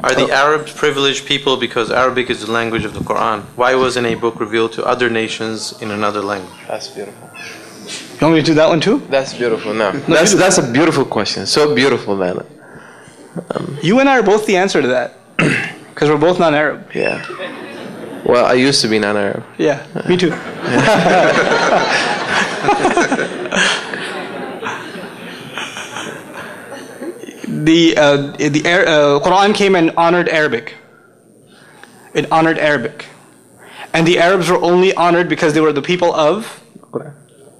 Are the Arabs privileged people because Arabic is the language of the Quran? Why wasn't a book revealed to other nations in another language? That's beautiful. You want me to do that one too? That's beautiful. No, that's a beautiful question. So beautiful, man. You and I are both the answer to that, because we're both non-Arab. Yeah. Well, I used to be non-Arab. Yeah, me too. The Quran came and honored Arabic. It honored Arabic. And the Arabs were only honored because they were the people of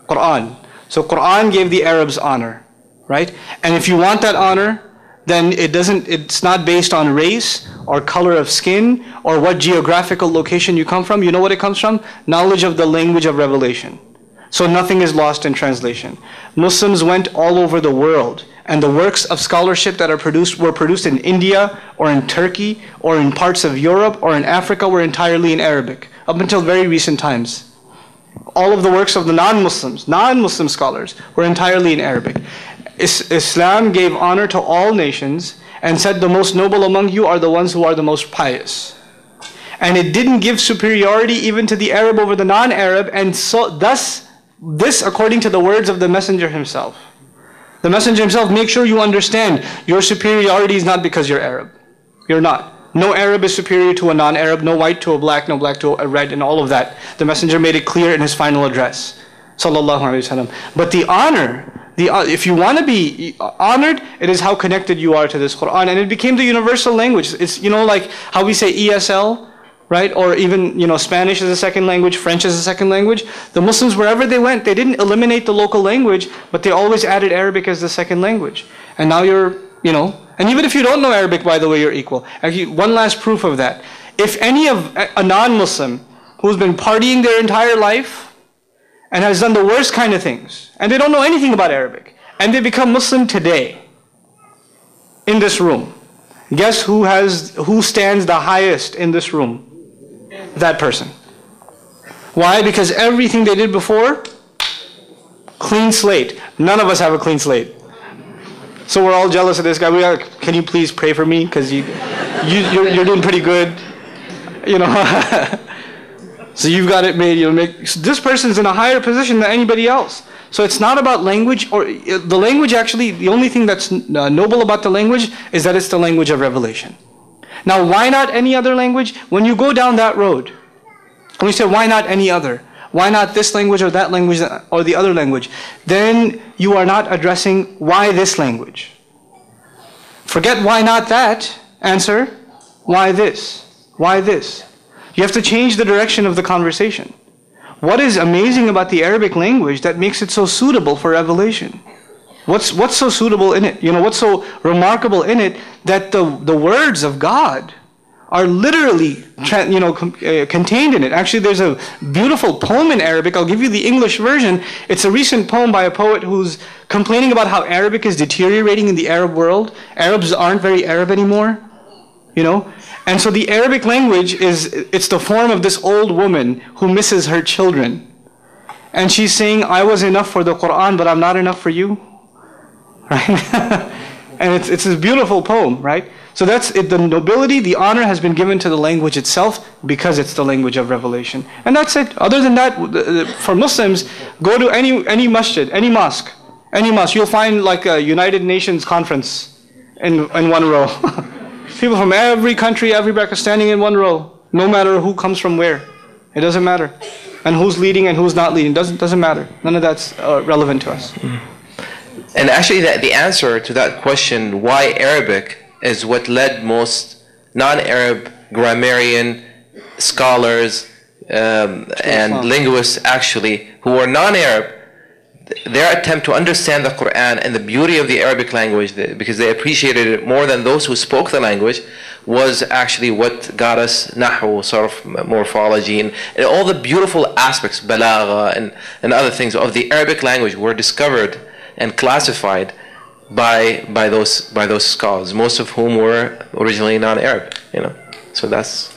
Quran. So Quran gave the Arabs honor, right? And if you want that honor, then it's not based on race or color of skin or what geographical location you come from. You know what it comes from? Knowledge of the language of revelation. So nothing is lost in translation. Muslims went all over the world, and the works of scholarship that were produced in India or in Turkey or in parts of Europe or in Africa were entirely in Arabic, up until very recent times. All of the works of the non-Muslim scholars were entirely in Arabic. Islam gave honor to all nations and said the most noble among you are the ones who are the most pious. And it didn't give superiority even to the Arab over the non-Arab, and so thus this according to the words of the Messenger himself. The Messenger himself, make sure you understand your superiority is not because you're Arab. You're not. No Arab is superior to a non-Arab, no white to a black, no black to a red, and all of that. The Messenger made it clear in his final address. Sallallahu Alaihi Wasallam. But the honor, if you want to be honored, it is how connected you are to this Quran. And it became the universal language. It's, like how we say ESL, right? Or even, Spanish is a second language, French is a second language. The Muslims, wherever they went, they didn't eliminate the local language, but they always added Arabic as the second language. And now you're, and even if you don't know Arabic, by the way, you're equal. Actually, one last proof of that. If any of a non-Muslim who's been partying their entire life and has done the worst kind of things, and they don't know anything about Arabic, and they become Muslim today, in this room, guess who stands the highest in this room? That person. Why? Because everything they did before, clean slate. None of us have a clean slate. So we're all jealous of this guy. Can you please pray for me? Because you're doing pretty good. So you've got it made. This person's in a higher position than anybody else. So it's not about language, or the language actually, the only thing that's noble about the language is that it's the language of revelation. Now, why not any other language? When you go down that road, and you say, why not any other? Why not this language or that language or the other language? Then you are not addressing why this language. Forget why not that. Answer, why this? Why this? You have to change the direction of the conversation. What is amazing about the Arabic language that makes it so suitable for revelation? What's so suitable in it? What's so remarkable in it that the words of God are literally contained in it. Actually, there's a beautiful poem in Arabic. I'll give you the English version. It's a recent poem by a poet who's complaining about how Arabic is deteriorating in the Arab world. Arabs aren't very Arab anymore, And so the Arabic language it's the form of this old woman who misses her children. And she's saying, I was enough for the Quran, but I'm not enough for you. Right? And it's a beautiful poem, right? So that's it. The nobility, the honor has been given to the language itself because it's the language of revelation. And that's it. Other than that, for Muslims, go to any masjid, any mosque. You'll find like a United Nations conference in one row. People from every country, every background standing in one row. No matter who comes from where. It doesn't matter. And who's leading and who's not leading. Doesn't matter. None of that's relevant to us. And actually the answer to that question, why Arabic, is what led most non-Arab grammarian scholars and linguists actually, who were non-Arab, their attempt to understand the Quran and the beauty of the Arabic language, because they appreciated it more than those who spoke the language, was actually what got us Nahu, Sarf, morphology, and all the beautiful aspects, balagha, and other things of the Arabic language were discovered and classified by those scholars, most of whom were originally non-Arab, So that's